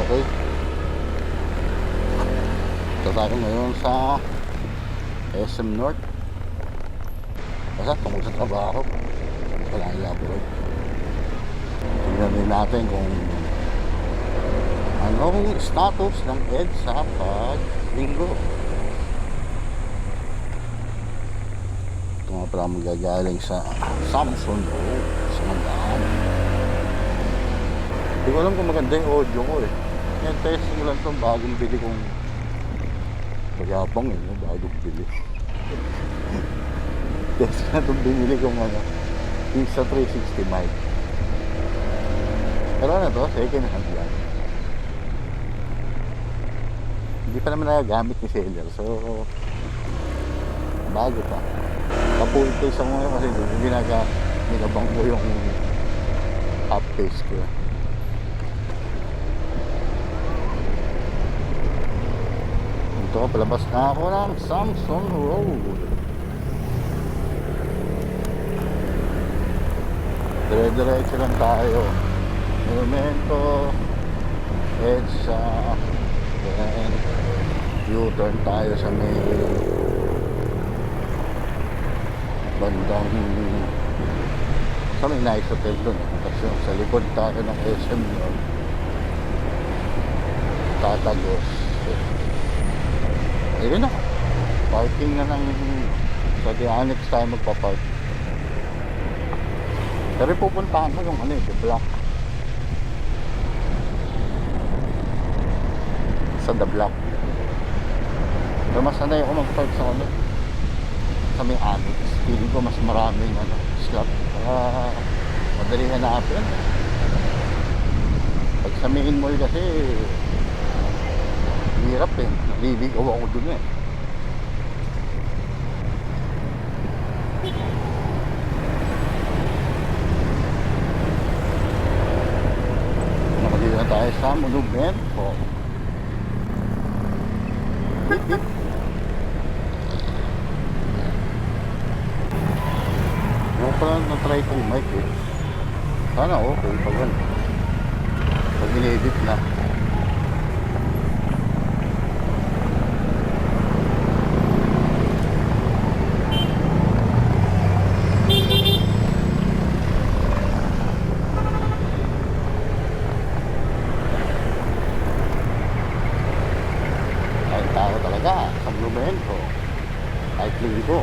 Okay. Ito tayo ngayon sa SM North. Basta tungkol sa trabaho. Wala elaborate. Tingnan din natin kung anong status ng EDSA pag linggo. Ito nga pala magagaling sa Samson Road sa Mandaan. Hindi ko alam kung maganda yung audio ko eh. Yan, testing ko lang itong bagong bili kong magyabang eh, bagong bili. Testing na itong binili kong yung sa 360 mic. Pero ano to, second hand yan. Hindi pa naman nagagamit ni seller, so bago pa. Ka-full face ako ngayon kasi hindi nilabang ko yung half face ko. Ito, palabas na ako ng Samson Road. Dire-diretso lang tayo. Monumento, EDSA, then U-turn tayo sa may bandang sa may nice hotel dun. Kasi sa likod tayo ng SM North, tatagos. Ayun na, parking na ng sa the annex tayo magpapark. Pero pupuntahan ko yung the block. Sa the block. Pero mas sanay ako magpark sa sa may annex. Feeling ko mas maraming slot para madali hanapin. Pag sa main mall kasi hirap eh, naliligaw ako dun eh. Nakadito na tayo sa Monumento. Ano pala na-try kong mic eh. Sana okay pag ano, pag in-edit na. Sa Monumento kahit linggo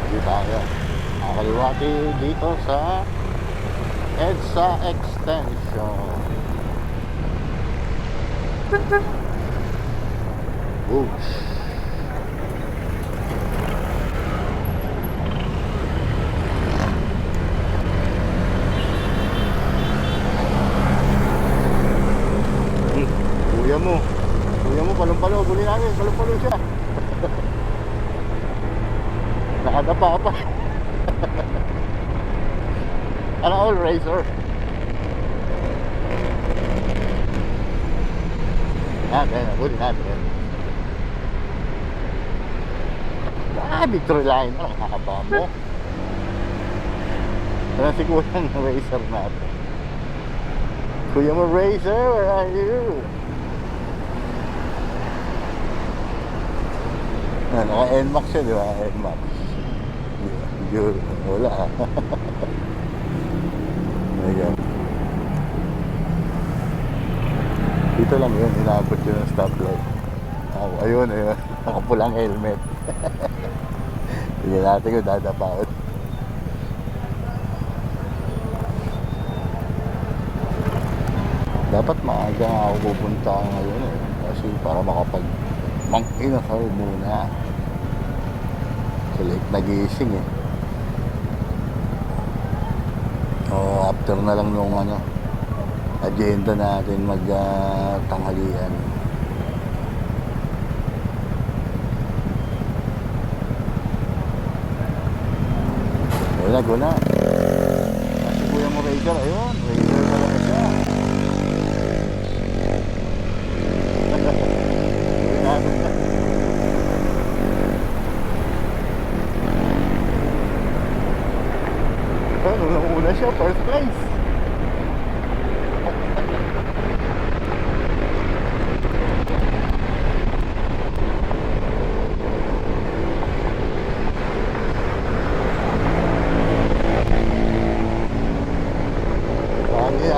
hindi tayo nakakaliwati dito sa EDSA Extension. Oops. Kuya mo, palong-palo, guli namin, palong-palo siya. Nakadapa pa. Ano all racer? Kaya, guli natin. Victory line, nakakaba mo. Ano si kuya ng racer natin? Kuya mo racer, where are you? Naka-NMAX siya, di ba? NMAX. Wala. Ayan. Dito lang yun, inabot yun ng stoplight. Ayun. Nakapulang helmet. Hindi natin kung dadapaot. Dapat maaga nga ako pupunta ngayon eh. Kasi para mag-inasal muna. So late nagising eh. After na lang nung agenda natin tanghalian. Wala. Kasi kuya mo Razer, ayun. Razer talaga siya. Nung una siya, first place.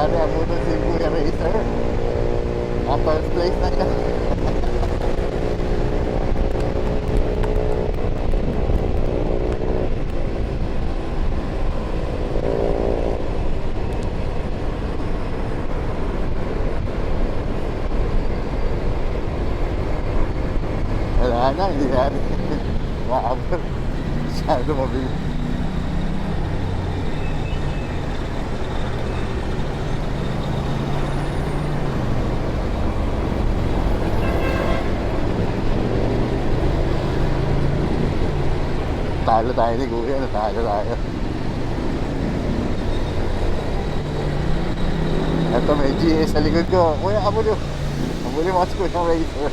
Yari ako doon si Kuya Racer. First place na siya. Wala na, hindi na rin. Maabot. Masyado mabilis. Talo tayo ni Kuya, natalo tayo. Ito may GS sa likod ko. Kuya, abuli mo si Kuya Racer.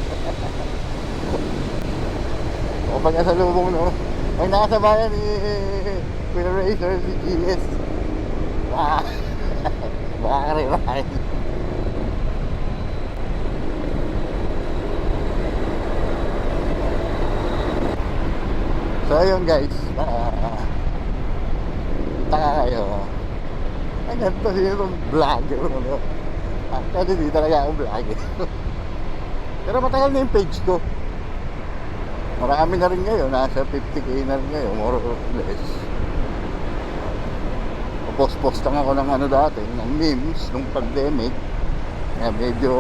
O pagkasalubong no, may nakasabayan ni Kuya Racer si GS. Baka karimahin. So ayun guys, taka kayo. Ay ganito siya yung vlogger ano. Actually di talaga ako vlogger. Pero matagal na yung page ko. Marami na rin ngayon, nasa 50k na rin ngayon, more or less. Post-post lang ako ng ano dati, ng memes, nung pandemic. Kaya medyo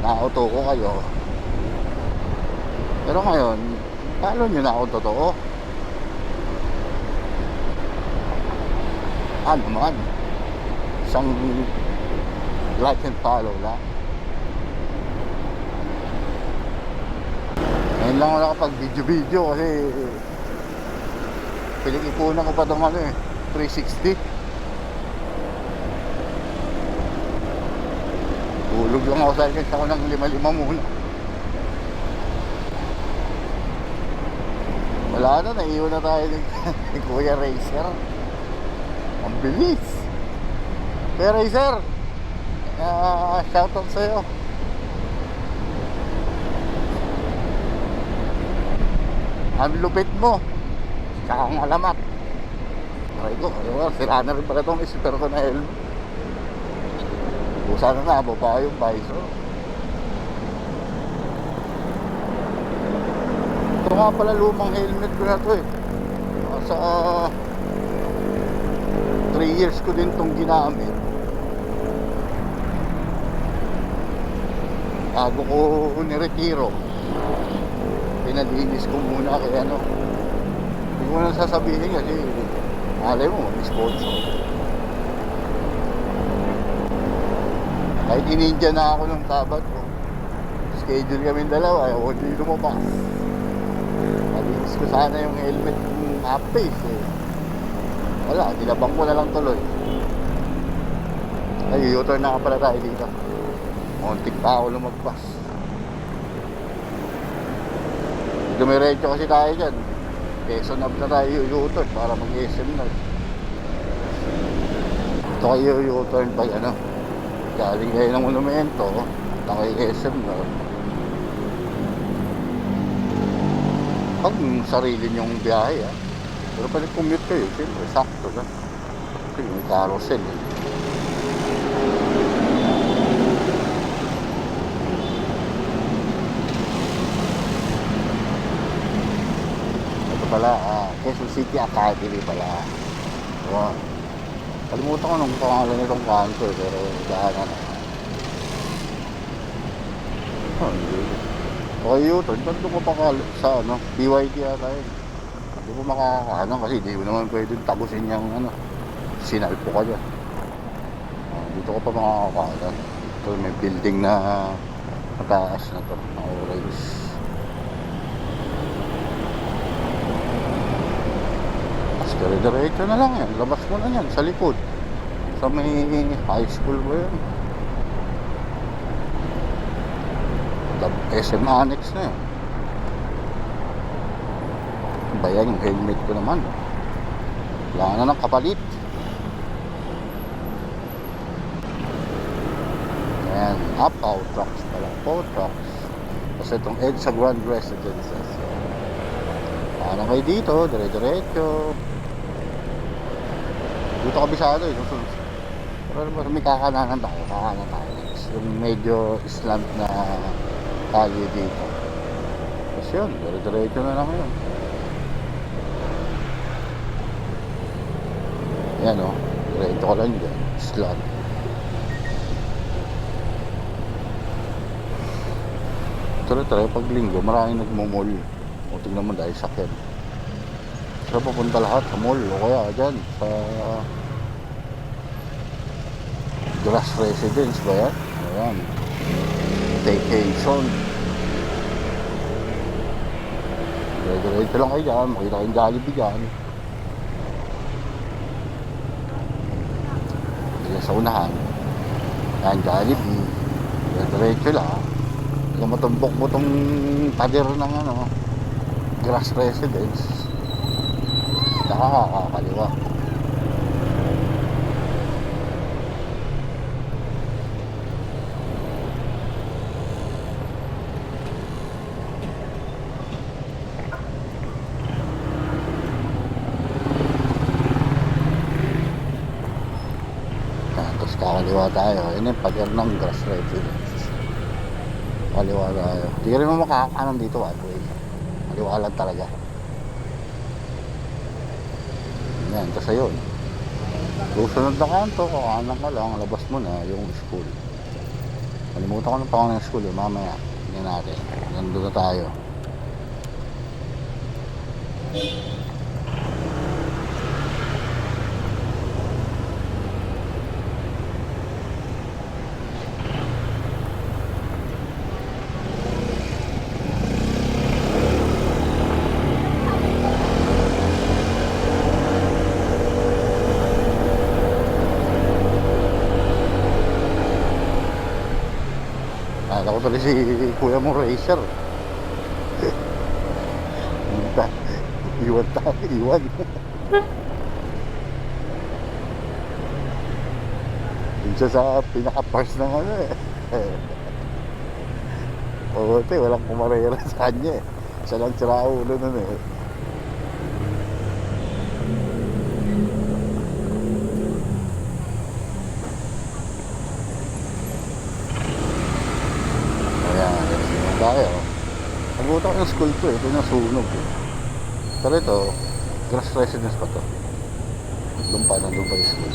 na-auto ko kayo. Pero ngayon, follow nyo na ako totoo. Ano man, isang like and follow lang. Ngayon lang ako nakapag video kasi pinag-ipunan ko pa itong ano eh, 360. Tulog lang ako sa akin ako ng 5-5 muna. Wala na, naiwan na tayo ni Kuya Racer. Ang bilis. Kuya Racer, shoutout sa'yo. Ang lupit mo. Saka ang alamat. Aray ko, sira na rin pala itong isipper ko na helmet. Busa na na, baba yung visor. Ito nga pala lumang helmet ko na ito eh. Sa 3 years ko din itong ginamit. Bago ko niretiro, pinalinis ko muna kaya ano. Hindi ko na sasabihin kasi alay mo, sponsor. Kahit ininja na ako ng tabat ko. Schedule kami dalawa, ayaw ko hindi lumabas. Malinis ko sana yung helmet ng half-face eh. Wala, nilabang ko na lang tuloy. Ay, U-turn na ka pala tayo dito. Muntik pa ako lumagpas. Dumiretso kasi tayo dyan. Quezon Ave na tayo U-turn para mag-SM na. Ito kayo U-turn pag ano, galing kayo ng monumento, ito kayo SM na. Pag sarili nyong biyahe pero pag nag-commute kayo, siyempre sakto na. Kasi yung carousel eh. Pala, Quezon City Academy pala. Wow. Kalimutan ko nung pangalan nitong kanto pero daanan na. Oh, hindi. Okay yun, doon ko pa sa ano, BYD ata yun. Hindi ko makakakaano kasi hindi ko naman pwedeng tagusin yung ano, sinalpo ka dyan. Dito ko pa makakakaano. Ito may building na mataas na to, na orange. Dire-diretso na lang yan, labas mo na yan sa likod sa may high school ba yun, SM Annex na yun. Bayan yung helmet ko naman, wala na ng kapalit. Ayan, out trucks pala, po trucks kasi itong EDSA Grand Residences. Ano kayo dito, dire-diretso. Dito kabisado eh, susunod. Pero may kakananan tayo, kakanan tayo. Yung medyo slant na kalye dito. Tapos yun, dire-diretso na lang yun. Yan o, diretso ko lang dyan, slant. Tara-tara, pag linggo, maraming nagmumol. O tignan mo dahil sakit. Saan papunta lahat? Sa mall o kaya dyan sa Grass Residence ba yan? Ayan. Staycation. Diretso lang kayo dyan. Makita kayong Jollibee dyan. Dito sa unahan. Ayan, Jollibee. Diretso lang. Kung matumbok mo itong pader ng ano, Grass Residence, nakakakaliwa. Tapos kakaliwa tayo. Yun yung pader ng Grass Residence. Kaliwa tayo. Hindi ka rin mo makakakanan dito, one way. Kaliwa lang talaga. Yan, tapos ayun. Susunod na kanto, kakanan ka lang, labas mo na yung school. Kalimutan ko ng pangalan ng school, mamaya. Tingnan natin. Nandun na tayo. Ako tuloy si kuya mong racer. Iwan tayo, iwan. Yun siya sa pinaka-parts ng ano eh. Puti, walang kumarera sa kanya eh. Siya lang sira ulo nun eh. Tayo. Nagutak ng school to eh. Ito yung nasunog eh. Pero ito, Grass Residence pa to. Doon pa yung school.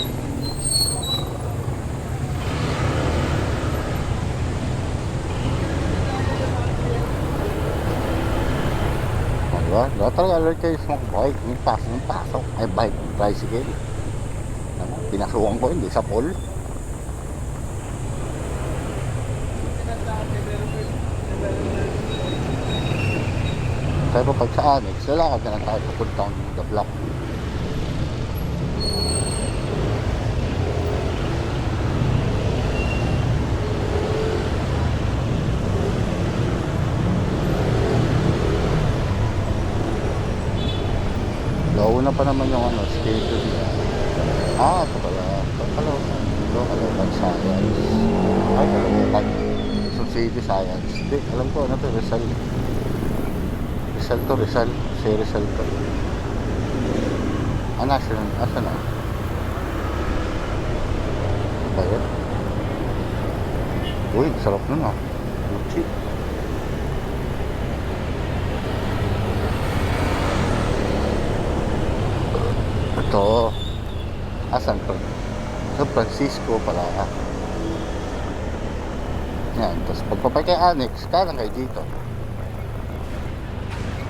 Diba? Diba talaga alert kayo sa mga bike. Yung pasok. Ay bike, tricycle. Pinasukan ko hindi sa pole. Pero pag sa Annex, lalakad na lang tayo papuntang the block. Nauna pa naman yung ano, schedule niya. Ito pala. Kalaukan Science. Ay, kalaukan. City Science. Hindi, alam ko ano to, Rizal to. Si Rizal to. National. Asa na? Ba yun? Uy, sarap nun ah. Uchi. Ito. San Francisco pala. Yan. Tapos pagpapay kay Annex, kanan kayo dito.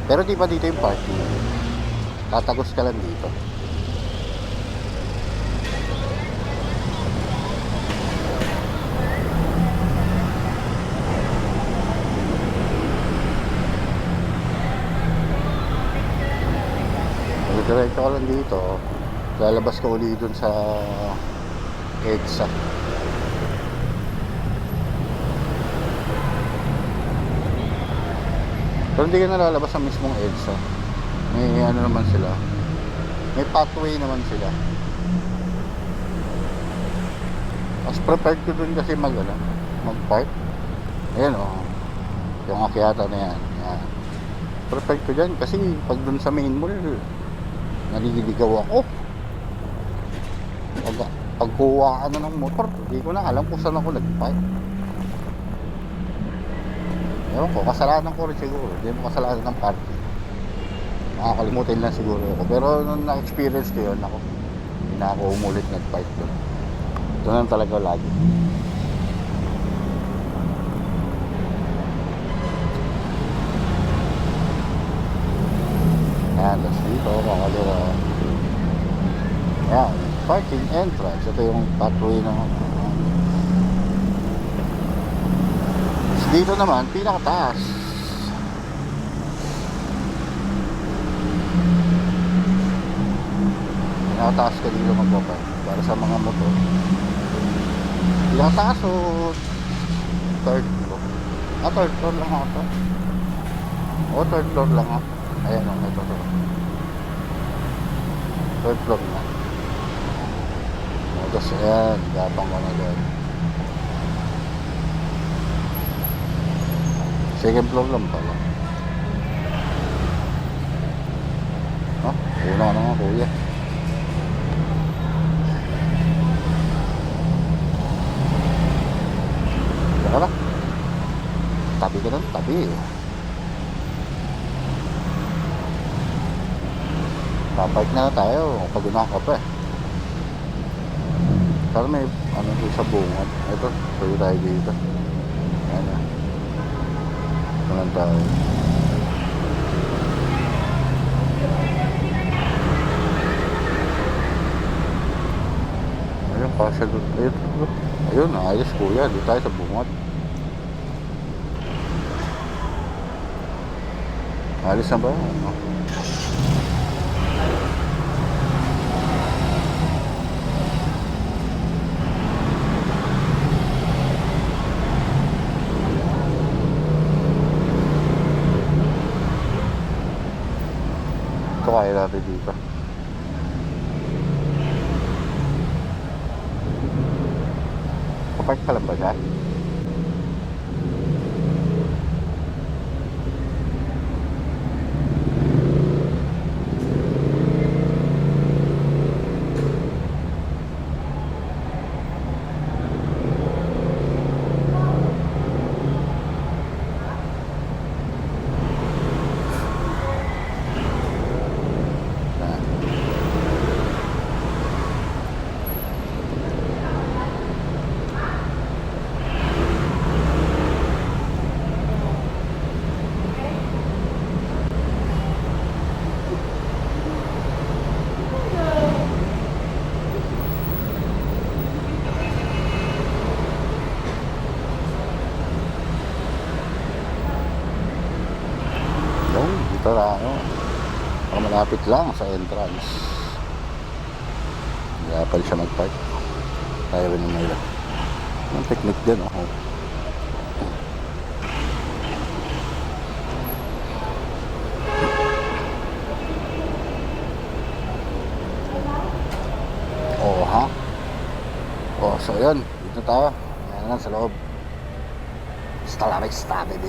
Pero di pa dito yung parking. Tatagos ka lang dito. Diretso ka lang dito. Lalabas ka uli dun sa EDSA. Pero hindi ka na lalabas sa mismong EDSA. May ano naman sila. May pathway naman sila. Mas prepared ko dun kasi mag-park. Ayan o. Yung akyata na yan. Yan. Prepared ko dyan kasi pag dun sa main mall, naliligaw ako. pagkuha ka na ng motor, hindi ko na alam kung saan ako nag-park. Ewan ko, kasalanan ko rin siguro. Hindi mo kasalanan ng parking. Makakalimutin lang siguro ako. Pero nung na-experience ko yun, ako, hindi na ako umulit nag-park doon. Doon lang talaga lagi. Yan, tapos dito, kakaliwa. Yan, parking entrance. Ito yung pathway ng dito naman, pinakataas. Pinakataas ka dito magpapark para sa mga motor. Pinakataas o third floor? Third floor lang ako. Third floor lang ako. Ayan o, ito. Third floor na. Tapos ayan, gapang ko na doon. Second floor lang pala. Ayun na nga kuya. Saka na. Tabi ka nun, tabi. Papark na tayo, pag-una ka pa. Sana may ano dito sa bungad. Ito, tuloy tayo dito. Ayan na. Naman tayo. Ayun, pasya doon. Ayun, ayos kuya. Dito tayo sa bungad. Alis na ba? Ano? Ito kaya natin dito. Kapark pa lang ba siya? Dito na ano. Malapit lang sa entrance. Kaya pala siya mag-park. Tayo rin ng nila. Ang technique din oh. Ha? So yun, dito tayo. Ayan lang sa loob. Basta lang, baby.